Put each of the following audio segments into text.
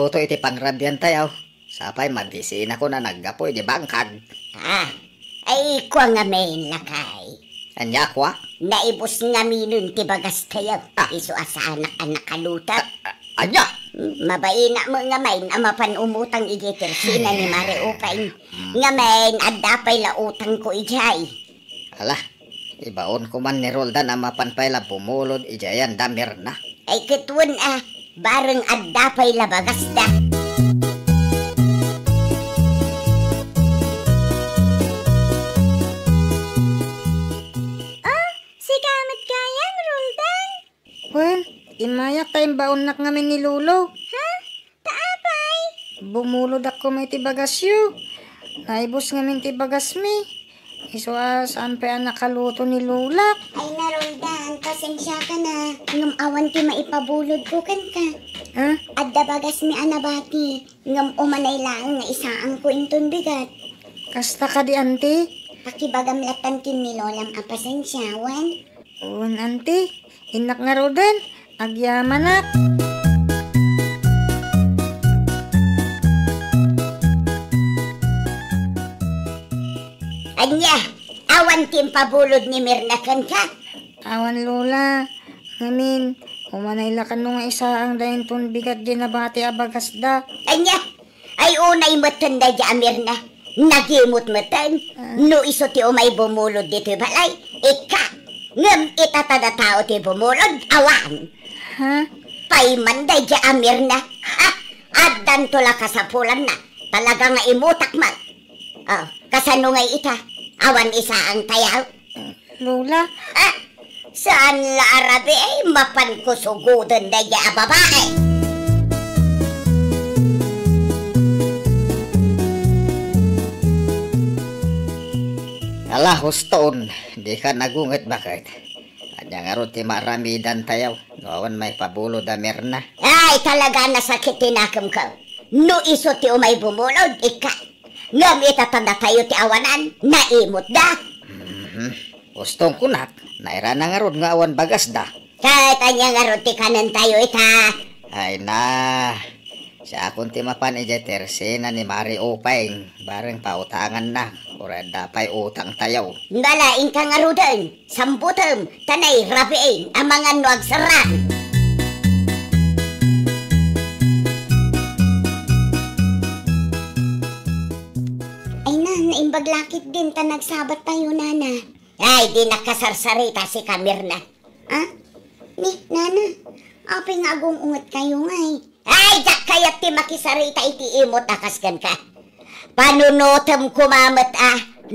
maluto iti pangrabyan tayo. Sapay madisin ako na naggapoy di bangkag. Ay kwa nga main lakay. Anya kwa? Naibos nga minun ti bagas tayo. Iso asa anak kaluta. Anya? Mabaina mo nga main amapan umutang igitir sina ni Mare Upay. Nga main adapay la utang ko ijay. Ala, ibaon ko man ni Roldan amapan pay la bumulod ijayan damir na. Ay kitun bareng adapay la bagas da. Well, imayak tayong baonak ngamin ni Lulo. Ha? Taapay? Bumulod ako may tibagasyo. Naibos ngamin tibagas mi. Iso sampe ang nakaluto ni Lulak. Ay naroldan, pasensya ka na. Ngam awan ti maipabulod ko kan ka. Ha? Adda bagas mi anabati. Ngam umanay lang nga isaan ko inton bigat. Kasta ka di, auntie? Pakibagam latan kin ni Lolam ang pasensyawan. Un, auntie. Inak nga Rodan, agyamanak. Anya, awan tim pabulod ni Mirna kan ka. Awan Lola, ngamin, umanay lakan nung isa ang dahin ton bigat ginabati abagas da. Anya, ay unay matanda di Mirna. Nagimot matan. No iso ti umay bumulod dito balay. Ika. Ngam itatada tao ti bumulod, awan. Ha? Paymanday di Mirna. Addan tula kasapulan na. Talaga nga imutak man. Kasano ngay ita? Awan isa ang tayaw. Lola? Saan la arabi ay mapan ko sugudan na di babae. Ala, huston. Di ka nagunget bakit? Anya nga ron ti maramidan tayo. Ngawan may pabulo damir na. Ay, talaga nasakitin akam ka. No iso ti umay bumulod, ika. Ngam itatanda tayo ti awanan, naimot da. Hustong kunak. Naira na nga ron nga awan bagas da. Kahit anya nga ron ti kanan tayo ita. Ay na. Siya akong timapan ijetersina ni Mari Upay. Bareng pautangan na. Kurada pa'y utang tayaw. Ngalain ka nga rudan. Sambutam. Tanay rabiin. Amangan nuag saran. Ay na, naimbaglakit din. Ta nagsabat tayo, nana. Ay, di nakasarsarita si Kamirna. Ni, nana. Apay nga agong ungot kayo ngay. Ay, dak kayat ti makisarita iti imot akasgan ka. Panunutom kumamat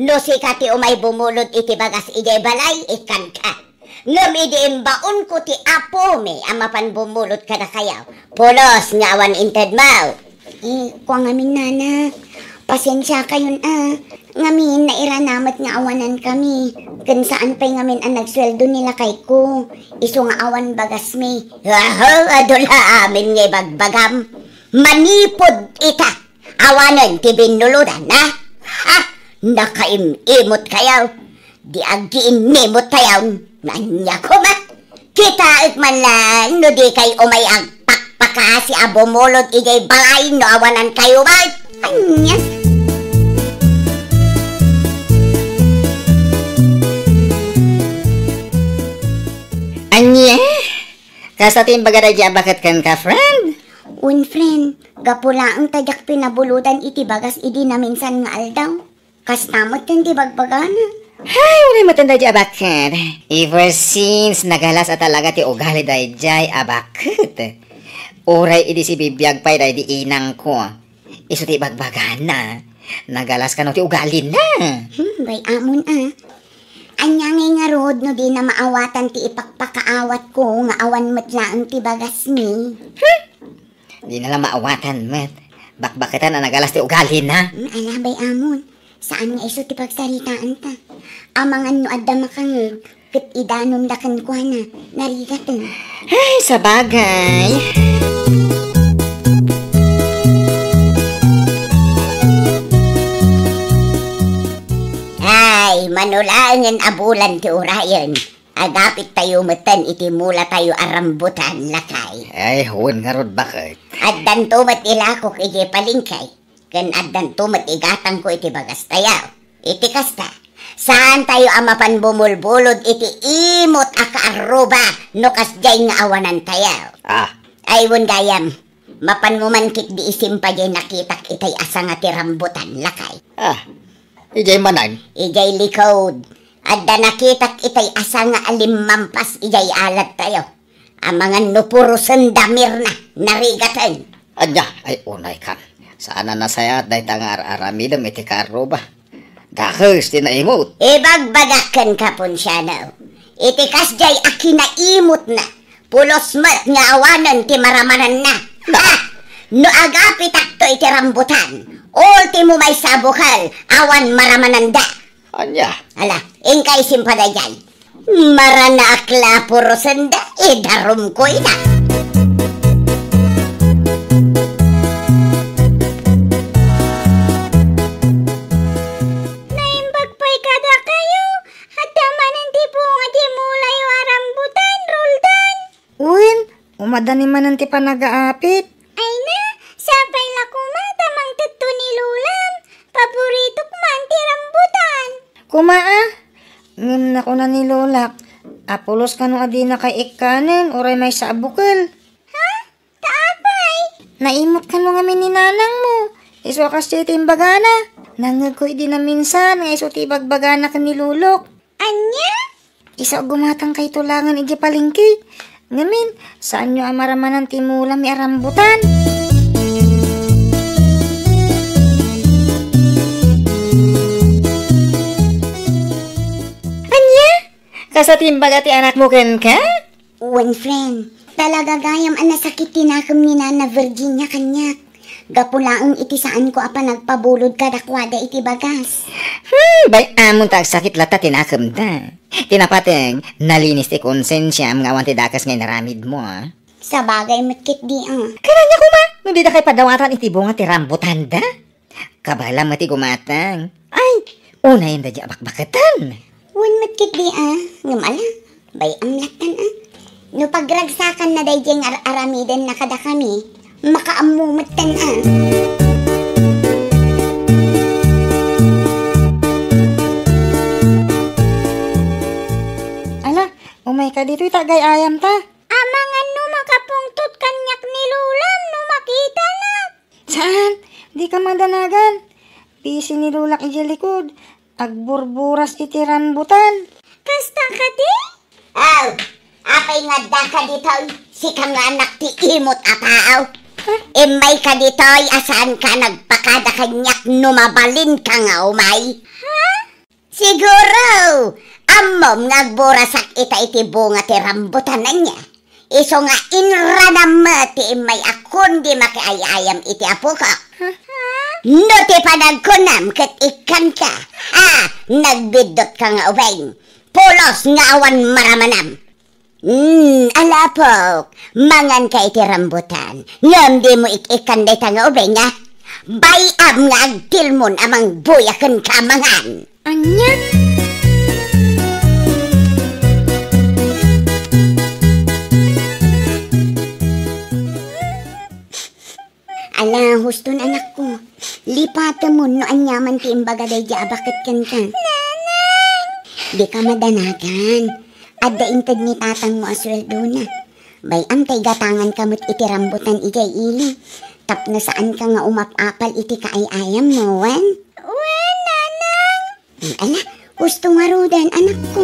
no si kati umay bumulod iti bagas ijay balay, ikan ka. Ngam idi imbaon ko ti apo me, amapan bumulod ka na kayaw. Pulos nga awan inted mau. Kwa ngamin nana, pasensya kayon ngamin nairanamat nga awanan kami. Kan saan pa'y ngamin ang nagsweldo nila kay ko. Iso nga awan bagas me. Adula amin nga bagbagam. Manipod ita. Awanan ti binuludan, nakaimimot kayaw. Di agiimimot kayaw. Nanya ko ba? Kita man lang, no di kay umay ang pakpaka si abumulod igay balay, no awanan kayo ba? Anya. Anya? Kasta timbaga da bakit kan ka, friend? Un friend, gapula ang tadyak pinabuludan iti bagas idi na minsan nga aldaw. Kastamot yan di bagbagana. Ay, wala matanda di abakit. Ever since nagalas at talaga ti ugali day jay abakit. Uray idi si bibiyag pa'y day di inang ko. Iso ti bagbagana. Nagalas ka no ti ugali na. Bay amon Anya nga rod no di na maawatan ti ipakpakaawat ko nga awan matlaan ti bagas mi. Di na lang maawatan, met. Bakbakitan na nagalas ti ugali na. Ala, bay amon. Saan nga iso ti pagsaritaan ta? Amangan no adda makang ket idanom da kan ko na. Narigatan. Ay, sa bagay. Ay, manulangan abulan ti urayan. Agapit tayo matan iti mula tayo arambutan lakay. balay. Ay, huwag nga rod bakit? Addan tumat ila ko iti palingkay. Kan addan tumat igatang ko iti bagas tayaw. Iti kasta. Saan tayo amapan bumulbulod iti imot akaaruba no kasjay nga awanan tayaw. Aywon gayam. Mapan mo man kit di isim pa jay nakitak itay asa nga ti rambutan lakay. Ijay manang. Ijay likod. Adda nakitak itay asa nga alimampas ijay alat tayo. Ang mga nupurusan damir na narigatan. Anya, ay unay kan. Sana nasayat dahi tangar aramidam iti karuba. Dakes tinaimot. Ibagbagakan ka pun siya na. Iti kasjay akinaimot na. Pulos mat nga awanan ti maramanan na. No agapit akto iti rambutan. Ultimo may sabukal. Awan maramananda. Anya. Ala, ingkay simpada dyan. Marana akla puro senda. Idarum ko ina. Naimbag pa'y kada kayo. Hadaman hindi po nga di mulay warambutan, Roldan. Uwin, umadani man ti panagaapit. Ay na, sapay lakumata mang teto ni Lulam. Paborito ko man ti rambutan. Kumaa, ngin ako na ni Lola. Apulos ka nung adi na kay ikanin, oray may sabukal. Ha? Taapay? Naimot ka nung amin ni nanang mo. Iso kas ti timbagana. Nangag ko di na minsan, nga iso ti bagbagana ka ni Lulok. Anya? Iso gumatang kay tulangan igi palingki. Ngamin, saan nyo amaramanan ti mula mi arambutan? Kasa timbaga ti anak mo ken ka? One friend, talaga gayam ang nasakit tinakam ni Nana Virginia kanyak. Gapulaang iti saan ko apa nagpabulod kadakwada iti bagas. Bay amon tag sakit lata tinakam da. Tinapateng, nalinis ti konsensya mga awan ti dakas ngay naramid mo Sa bagay matkit di Karanya kuma, no di da kay padawatan iti bunga ti rambutan da. Kabala mati gumatang. Ay, unay da di abakbakatan. Wan matkit di ngamala, bay amlatan No pagragsakan na day diyang aramiden na kada kami, makaamumatan Ala, umay ka dito itagay ayam ta. Amangan no makapungtot kanyak ni Lulam no makita na. Saan? Di ka madanagan. Pisi ni Lulak iji likod. Agburburas iti rambutan. Kasta ka di? Apay nga da ka ditoy, si kang anak ti imot ataaw. Imay ka ditoy, asaan ka nagpakada kanyak numabalin ka nga umay? Siguro, amom nagburasak ita iti bunga ti rambutan na niya. Iso nga inranam ti imay akon di makiayayam iti apo ko. No ti panagkunam kat ikan ka. Nagbidot ka nga uwing. Pulos nga awan maramanam. Alapok, mangan ka iti rambutan. Ngam di mo ikan day ta nga uwing bayam nga agtilmon amang buyakan ka mangan. Anya? Ala, huston anak ko. Lipata mo no anyaman ti imbaga day di abakit kan ka. Nanang! Di ka madanagan. Adda intad ni tatang mo asweldo na. Bayam tay gatangan kamot iti rambutan ijay ili. Tapno saan ka nga umapapal iti kaayayam mo, wan? Wan, nanang! Ala, gusto nga rodan, anak ko.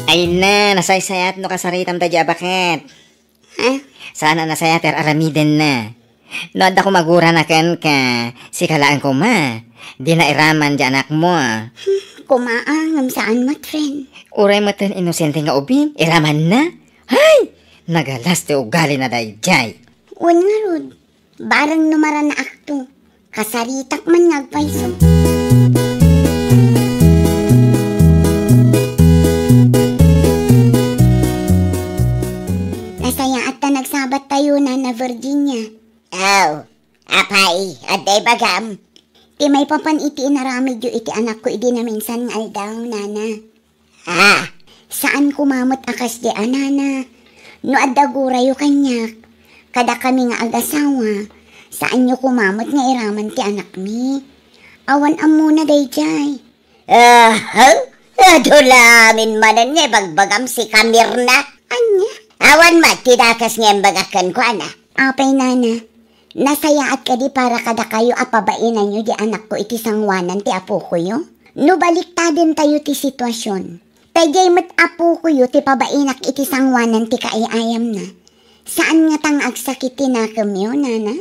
Ay na, nasaysayat no kasaritam da bakit. Sana nasayat aramiden na. No adda ko magura na ken ka. Si kalaan ko ma. Di na iraman di anak mo. Kumaangam saan mat, friend? Uray mo ten inosente nga ubing. Iraman na. Hay! Nagalas ti ugali na dayjay. Wan nga rod. Barang numara na akto. Kasaritak man ngagpaiso. Nasaya at nagsabat tayo na Virginia. Apay, aday bagam. Ti may papan iti inaramid yu iti anak ko idi na minsan nga aldaw, nana. Ha? Saan kumamot akas di anana? No adagura yu kanyak. Kada kami nga agasawa. Saan yu kumamot nga iraman ti anak mi? Awan amuna dayjay. Dulamin manan nga bagbagam si Kamirna. Anya? Awan matidakas nga bagakan ko, ana. Apay, nana. Nasayaat ka di para kada kayo apabainan nyo di anak ko iti sangwanan ti apo ko yo. No balikta din tayo ti sitwasyon. Tagay mat apo ko yo ti pabainak iti sangwanan ti kaiayam na. Saan nga tang agsakiti na kamyo, nana?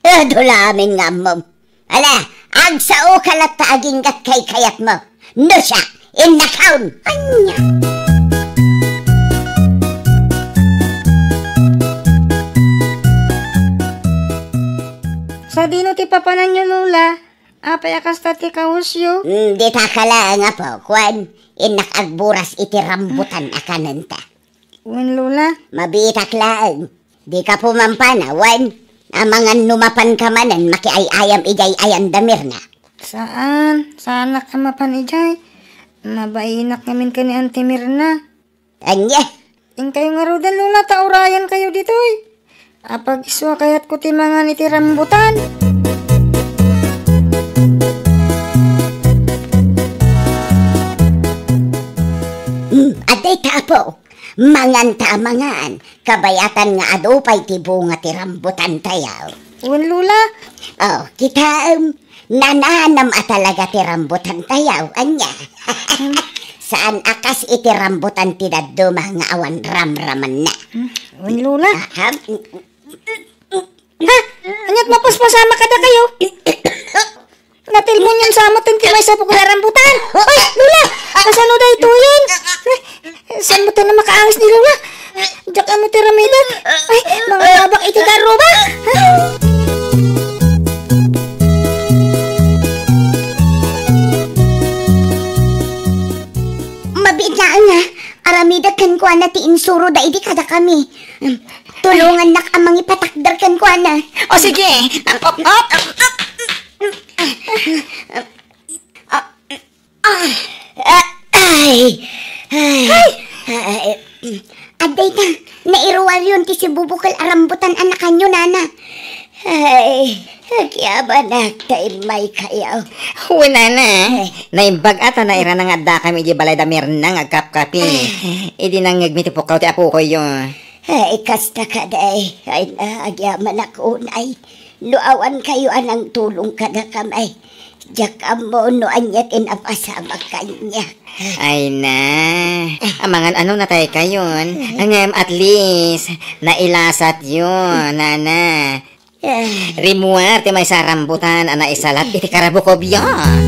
Dulamin nga mo. Ala, agsao kalat ta aging gat kay kayat mo. No siya, innakaon. Anya? Sa dino ti papanan nyo, Lola. Apay akas ti kausyo. Di ta kala nga po, kwan. Inakagburas iti rambutan akananta. Wan, Lola. Mabitak laang. Di ka pumampana, wan. Amangan numapan ka manan, makiayayam ijay ayan damir na. Saan? Saan ka mapan ijay? Mabainak namin ka ni Auntie Mirna. Anya? Ing kayo nga rodan, Lola, taurayan kayo ditoy. Apag iswa kayat ko ti mga niti rambutan. Aday tapo. Mangan tamangan. Kabayatan nga adupay ti bunga ti rambutan tayaw. Wan, Lola. Oh, kita nananam atalaga ti rambutan tayaw. Anya? Saan akas iti rambutan ti daduma nga awan ramraman na. Wan, Lola. Ha? Anyat mapaspasama kada kayo. Natilmon yan sa amatin ti may sa pukula rambutan. Ay, Lola! Kasano da ito yan? Saan mo tayo na makaangis ni Lola? Diyak mo ti ramidan. Ay, mga babak iti karo ba? Mabiglaan nga. Aramida kan ko na ti insuro da idi kada kami. Tulungan nak amang ipatakdar kan ko na. O sige, Aday na, nairuwal yun ti si bubukal arambutan anak kanyo, nana. Ay, kaya ba naktain may kayaw? wala na. Naimbag ata na ira na nga da kami di balay damir na nga kap-kapi. Idi nang ngagmiti po ti apo ko yun. Ay, kasta ka day. Ay, naagyaman ako ay. Luawan kayo anang tulong ka na kamay. Diyak mo no anyat inapasama kanya. Ay na. Amangan ano na tayo kayon. Ang at least, nailasat yun, nana. Rimuar ti may sarambutan ana isalat iti karabukob yan.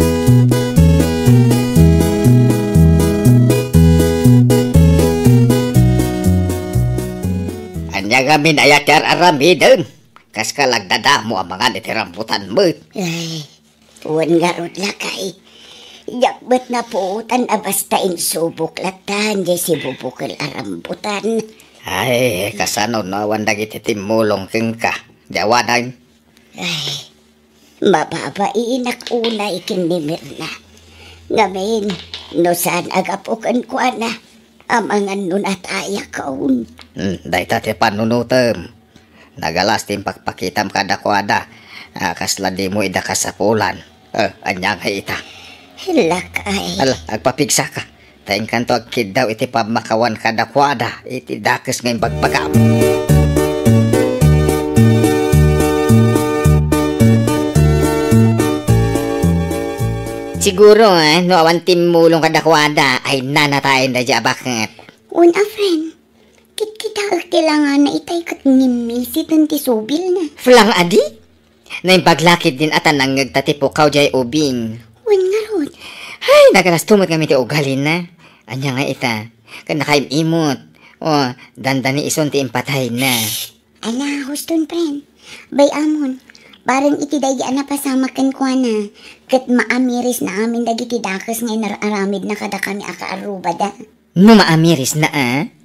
Anya gamin ayat yar aramidon. Kas kalagdada mo ang mga iti rambutan mo. Ay, tuwan nga rod lakay. Yakbat na puutan basta insubok latan di si bubukal arambutan. Ay, kasano nawan dagiti timulong keng ka. Jawanan. Ay, mababainak una ikinimir na. Ngamin, no saan agapukan ko na. Amangan nun at ayak kaun. Dahi tati panunutem. Nagalas tim pakpakitam kada kwada. Kasla di mo ida kasapulan. Anyang hay ita. Hilakay. Ala, agpapigsa ka. Taing kanto agkid daw iti pamakawan kada kwada. Iti dakes ngayon pagpagam. Siguro no awan timulong kada kwada ay nanatayin na dya bakit. Una friend, kita kailangan na itay kat ngimisit ang tisubil na. Flang adi? Na yung paglakid din atan ang nagtatipukaw jay ubing. Wan nga rod. Ay, nagalastumot kami ti ugalin na. Anya nga ita, kan nakaimimot. O, dandani ison ti impatay na. Ala, huston friend. Bay amon, barang iti dayaan na pasamakan ko na. Kat maamiris na amin dagiti dakas ngay nararamid na kada kami akaaruba da. No maamiris na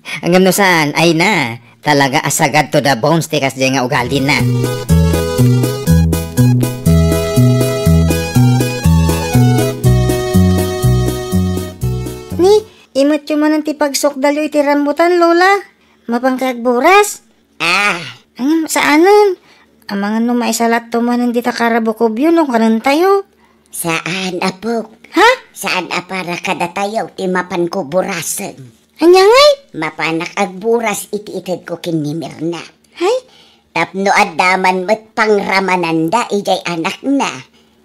Hanggang no saan, ay na. Talaga asagad to the bones tikas jay nga ugali na. Bakit yung man ti pagsokdalyo iti rambutan, Lola? Mapangkagburas? Ang saanan? Ang mga numaisalat to man hindi takarabukobyo nung kanan tayo. Saan, Apo? Ha? Saan para kada tayo ti mapan ko burasan? Anyangay? Mapanak ag buras iti itid ko kinimir na. Hay? Tapno adaman mo't pangramananda ijay anak na.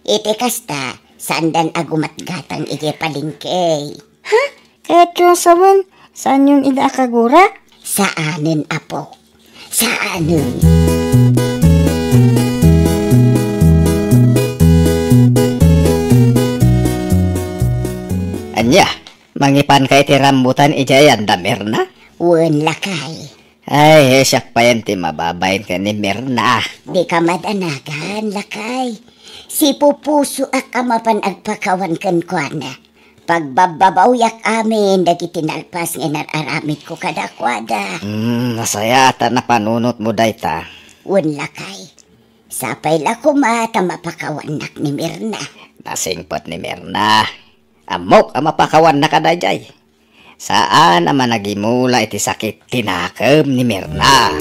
Iti kasta, saan dan agumatgatang ijay palingkay. Ha? Kahit yung saban, saan yung ida akagura? Saanin, Apo? Saanin? Anya, mangipan kay ti rambutan ijayan da Mirna? Wen lakay. Ay, siyak pa yan ti mababayin ka ni Mirna. Di ka madanagan, lakay. Si pupuso ak amapan agpakawan kan kuana. Pagbababaw amin, dagiti nalpas nga nararamid ko kadakwada. Nasaya ata na panunot mo dayta. Wen lakay. Sapay la kumata mapakawanak ni Mirna. Nasingpot ni Mirna. Amok ang mapakawan na kadayjay. Saan naman nagimula iti sakit tinakam ni Mirna?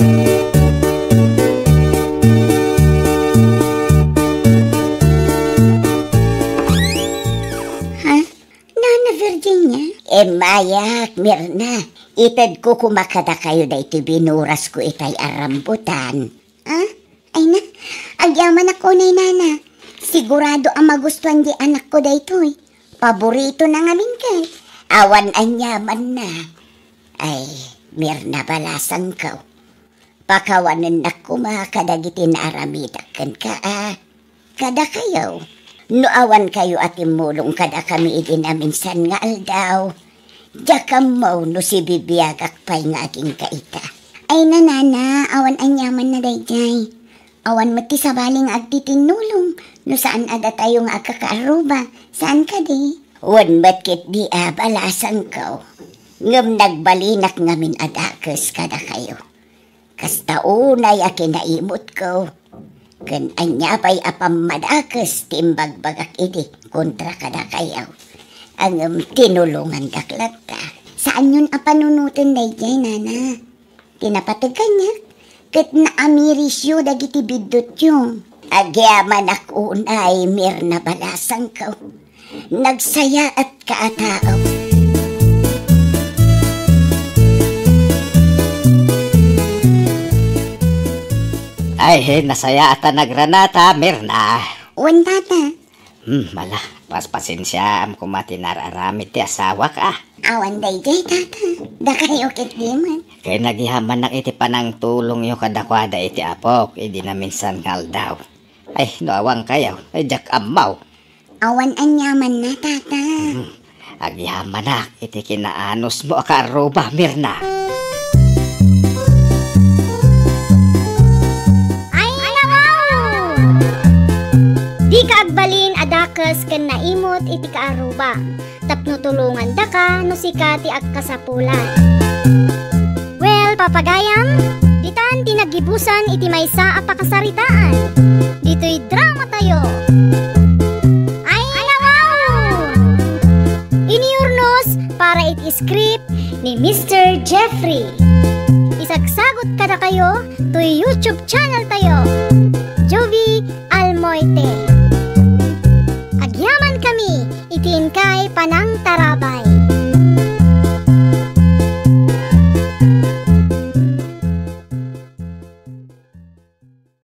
Virginia? Mayak, Mirna. Itad ko kumakada kayo da iti binuras ko itay arambutan. Ay na, agyaman ako na nana. Sigurado ang magustuhan di anak ko da ito eh. Paborito na ngamin kay. Awan anyaman na. Ay, Mirna balasan ka. Pakawanan na kumakadagiti na aramidakan ka Kada kayo. No awan kayo at imulong kada kami idinaminsan nga aldaw. Jakam mo no si bibiyagak pa'y nga aging kaita. Ay nanana, awan anyaman na dayjay. Awan mati sabaling agtitinulong. No saan ada tayo nga agkakaaruba. Saan ka di? Wan batkit di balasan ko. Ngam nagbalinak ngamin adakes kada kayo. Kasta unay akinaimot ko. Kan anya pa'y apam madakes timbagbagak iti kontra kada kayaw. Ang tinulungan daklata. Saan yun apanunutin dayjay, nana? Tinapatagan niya. Kat naamirisyo dagiti bidot yung. Agyaman ako unay Mirna balasang ko. Nagsaya at kaatao. Ay, nasaya ata nagranata, Mirna. Wan tata. Mala, paspasensya am kumati nararamit ti asawa ka. Awan dayjay tata. Da kayo kit di man. Kaya nagihaman na iti panang tulong yung kadakwada iti apok, idi na minsan ngal daw. Ay, noawang kayaw, ay jak amaw. Awan anyaman na tata. Agihaman na, iti kinaanos mo akaruba, Mirna. Di ka agbalin adakes ken naimot iti kaaruba. Tapno tulungan da ka no sikati agkasapulan. Well, papagayam, ditan tinagibusan iti maysa a pakasaritaan. Dito'y drama tayo. Ay nawaw! Iniurnos para iti script ni Mr. Jeffrey. Isagsagot kada kayo to YouTube channel tayo. Jovi Almoite. Agyaman kami, itin kay Panang Tarabay.